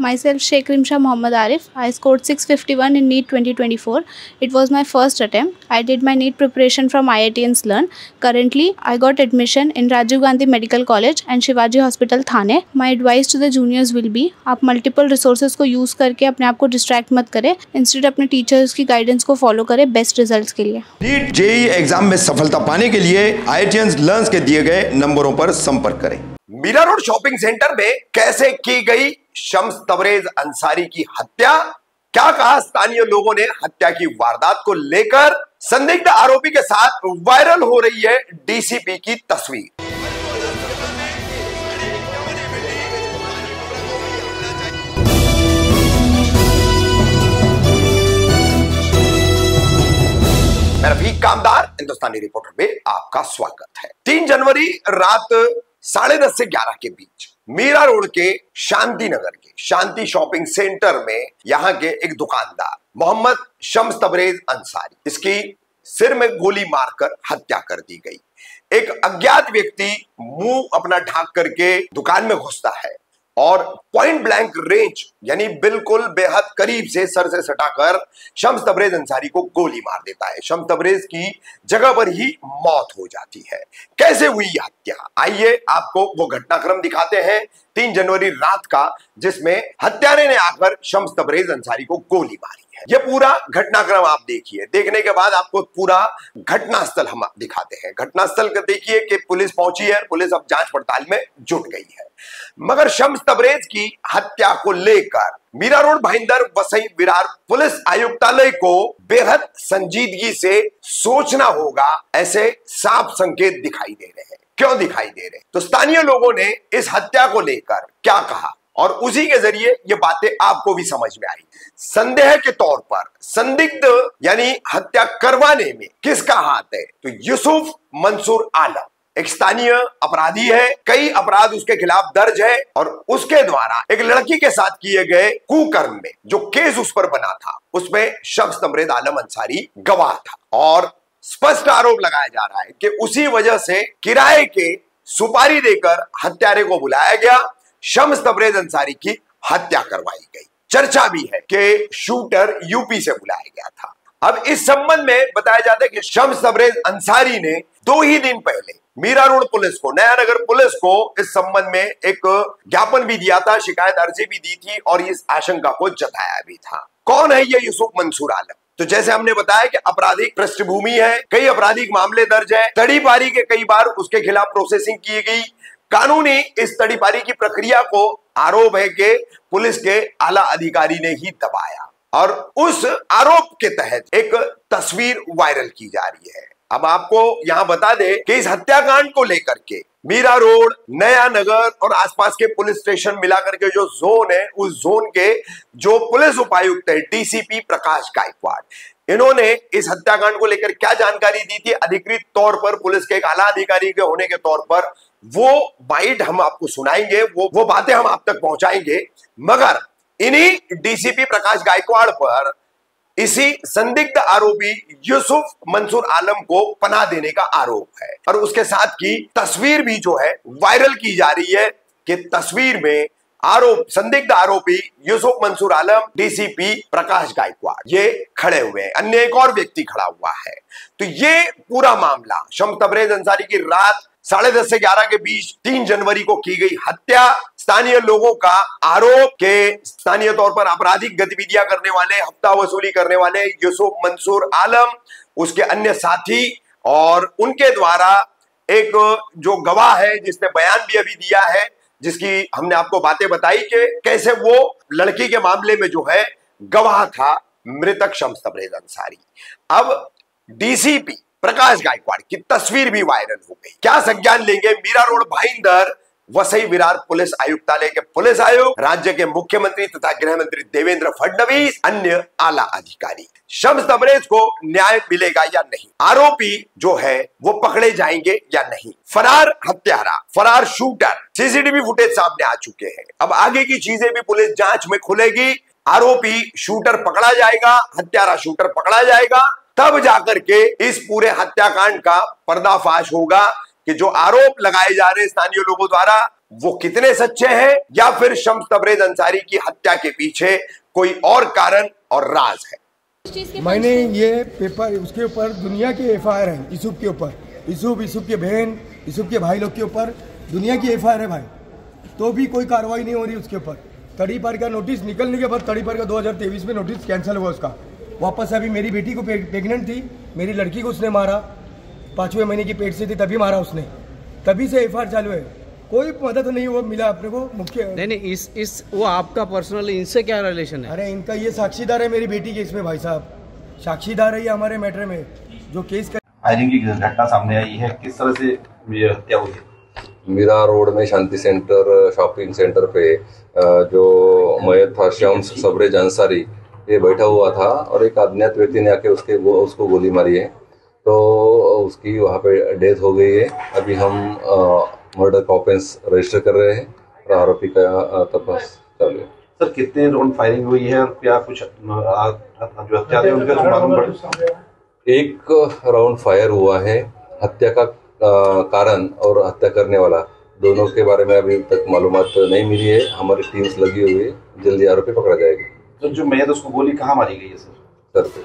Myself Sheikh Rimsha Mohammad Arif. I scored 651 in NEET 2024. It was my first attempt. I did my NEET preparation from IITians Learn. Currently, I got admission in Rajiv Gandhi Medical College and Shivaji Hospital Thane. My advice to the juniors will be, आप multiple resources को use करके अपने आप को distract मत करें. Instead अपने teachers की guidance को follow करें best results के लिए. NEET JEE एग्जाम में सफलता पाने के लिए IITians Learn के दिए गए नंबरों पर संपर्क करें। मीरा रोड शॉपिंग सेंटर में कैसे की गई शम्स तबरेज अंसारी की हत्या, क्या कहा स्थानीय लोगों ने हत्या की वारदात को लेकर, संदिग्ध आरोपी के साथ वायरल हो रही है डीसीपी की तस्वीर। मैं रफीक कामदार हिंदुस्तानी रिपोर्टर में आपका स्वागत है। 3 जनवरी रात 10:30 से 11 के बीच मीरा रोड के शांति नगर के शांति शॉपिंग सेंटर में यहां के एक दुकानदार मोहम्मद शम्स तबरेज अंसारी, इसकी सिर में गोली मारकर हत्या कर दी गई। एक अज्ञात व्यक्ति मुंह अपना ढांक करके दुकान में घुसता है और पॉइंट ब्लैंक रेंज यानी बिल्कुल बेहद करीब से सर से सटाकर शम्स तबरेज अंसारी को गोली मार देता है। शम्स तबरेज की जगह पर ही मौत हो जाती है। कैसे हुई यह हत्या, आइए आपको वो घटनाक्रम दिखाते हैं 3 जनवरी रात का, जिसमें हत्यारे ने आकर शम्स तबरेज अंसारी को गोली मारी है। यह पूरा घटनाक्रम आप देखिए, देखने के बाद आपको पूरा घटनास्थल हम दिखाते हैं। घटनास्थल का देखिए कि पुलिस पहुंची है, पुलिस अब जांच पड़ताल में जुट गई है। मगर शम्स तबरेज की हत्या को लेकर मीरा रोड भाईंदर वसई विरार पुलिस आयुक्तालय को बेहद संजीदगी से सोचना होगा, ऐसे साफ संकेत दिखाई दे रहे हैं। क्यों दिखाई दे रहे हैं? तो स्थानीय लोगों ने इस हत्या को लेकर क्या कहा और उसी के जरिए ये बातें आपको भी समझ में आई। संदेह के तौर पर संदिग्ध यानी हत्या करवाने में किसका हाथ है? तो यूसुफ मंसूर आलम एक स्थानीय अपराधी है, कई अपराध उसके खिलाफ दर्ज है और उसके द्वारा एक लड़की के साथ किए गए कुकर्म में जो केस उस पर बना था, उसमें शम्स तबरेज आलम अंसारी गवाह था और स्पष्ट आरोप लगाया जा रहा है कि उसी वजह से किराए के सुपारी देकर हत्यारे को बुलाया गया, शम्स तबरेज अंसारी की हत्या करवाई गई। चर्चा भी है कि शूटर यूपी से बुलाया गया था। अब इस संबंध में बताया जाता है कि शम्स तबरेज अंसारी ने 2 ही दिन पहले मीरा रोड पुलिस को, नया नगर पुलिस को इस संबंध में एक ज्ञापन भी दिया था, शिकायत अर्जी भी दी थी और इस आशंका को जताया भी था। कौन है ये यूसुफ मंसूर आलम? तो जैसे हमने बताया कि आपराधिक पृष्ठभूमि है, कई आपराधिक मामले दर्ज है, तड़ीपारी के कई बार उसके खिलाफ प्रोसेसिंग की गई। कानूनी इस तड़ीपारी की प्रक्रिया को आरोप है कि पुलिस के आला अधिकारी ने ही दबाया और उस आरोप के तहत एक तस्वीर वायरल की जा रही है। अब आपको यहां बता दें कि इस हत्याकांड को लेकर के मीरा रोड, नया नगर और आसपास के पुलिस स्टेशन मिलाकर के जो जोन है, उस जोन के जो पुलिस उपायुक्त है डीसीपी प्रकाश गायकवाड़, इन्होंने इस हत्याकांड को लेकर क्या जानकारी दी थी अधिकृत तौर पर पुलिस के एक आला अधिकारी के होने के तौर पर, वो बाइट हम आपको सुनाएंगे, वो बातें हम आप तक पहुंचाएंगे। मगर इन्हीं डीसीपी प्रकाश गायकवाड़ पर इसी संदिग्ध आरोपी यूसुफ मंसूर आलम को पनाह देने का आरोप है और उसके साथ की तस्वीर भी जो है वायरल की जा रही है कि तस्वीर में संदिग्ध आरोपी यूसुफ मंसूर आलम, डीसीपी प्रकाश गायकवाड़ ये खड़े हुए हैं, अन्य एक और व्यक्ति खड़ा हुआ है। तो ये पूरा मामला शम्स तबरेज अंसारी की रात 10:30 से 11 के बीच 3 जनवरी को की गई हत्या, स्थानीय लोगों का आरोप के स्थानीय तौर पर आपराधिक गतिविधियां करने वाले, हफ्ता वसूली करने वाले यूसुफ मंसूर आलम, उसके अन्य साथी और उनके द्वारा एक जो गवाह है जिसने बयान भी अभी दिया है, जिसकी हमने आपको बातें बताई कि कैसे वो लड़की के मामले में जो है गवाह था मृतक शम्स तबरेज अंसारी। अब डीसीपी प्रकाश गायकवाड़ की तस्वीर भी वायरल हो गई। क्या संज्ञान लेंगे मीरा रोड भाईंदर वसई विरार पुलिस आयुक्तालय के पुलिस आयुक्त, राज्य के मुख्यमंत्री तथा गृह मंत्री देवेंद्र फडणवीस, अन्य आला अधिकारी? शम्स तबरेज को न्याय मिलेगा या नहीं? आरोपी जो है वो पकड़े जाएंगे या नहीं? फरार हत्यारा, फरार शूटर, सीसीटीवी फुटेज सामने आ चुके हैं। अब आगे की चीजें भी पुलिस जांच में खुलेगी। आरोपी शूटर पकड़ा जाएगा, हत्यारा शूटर पकड़ा जाएगा, तब जाकर के इस पूरे हत्याकांड का पर्दाफाश होगा कि जो आरोप लगाए जा रहे स्थानीय लोगों द्वारा वो कितने सच्चे हैं या फिर शम्स तबरेज अंसारी की हत्या के पीछे कोई और कारण और राज है। मैंने ये पेपर उसके ऊपर दुनिया के एफआईआर है, यूसुफ के ऊपर, यूसुफ के बहन, यूसुफ के भाई लोग के ऊपर दुनिया की एफआईआर है भाई, तो भी कोई कार्रवाई नहीं हो रही उसके ऊपर। तड़ीपार का नोटिस निकलने के बाद तड़ीपार का 2023 में नोटिस कैंसिल हुआ उसका। वापस अभी मेरी बेटी को प्रेग्नेंट थी, मेरी लड़की को उसने मारा, 5वें महीने की पेट से थी तभी मारा उसने, तभी से एफआईआर चालू है। कोई मदद नहीं वो मिला अपने को मुख्य नहीं इस वो आपका पर्सनल इनसे क्या रिलेशन है? अरे इनका ये साक्षीदार है मेरी बेटी के इसमें भाई साहब, साक्षीदार है ये हमारे मैटर में जो केस कर। फायरिंग की घटना सामने आई है, किस तरह से ये हत्या हुई है? मीरा रोड में शांति सेंटर शॉपिंग सेंटर पे जो मयत था शम्स तबरेज अंसारी, ये बैठा हुआ था और एक अज्ञात व्यक्ति ने आके उसको गोली मारी है, तो उसकी वहाँ पे डेथ हो गई है। अभी हम मर्डर का ऑफेंस रजिस्टर कर रहे हैं और आरोपी का तपास चालू है। सर कितने राउंड फायरिंग हुई है और क्या कुछ जो हत्या थे उनका मालूम पड़ा? एक राउंड फायर हुआ है। हत्या का कारण और हत्या करने वाला दोनों के बारे में अभी तक मालूमात नहीं मिली है। हमारी टीम्स लगी हुई है, जल्दी आरोपी पकड़ा जाएगा। तो जो मैयत उसको गोली कहाँ मारी गई है सर? सर पे।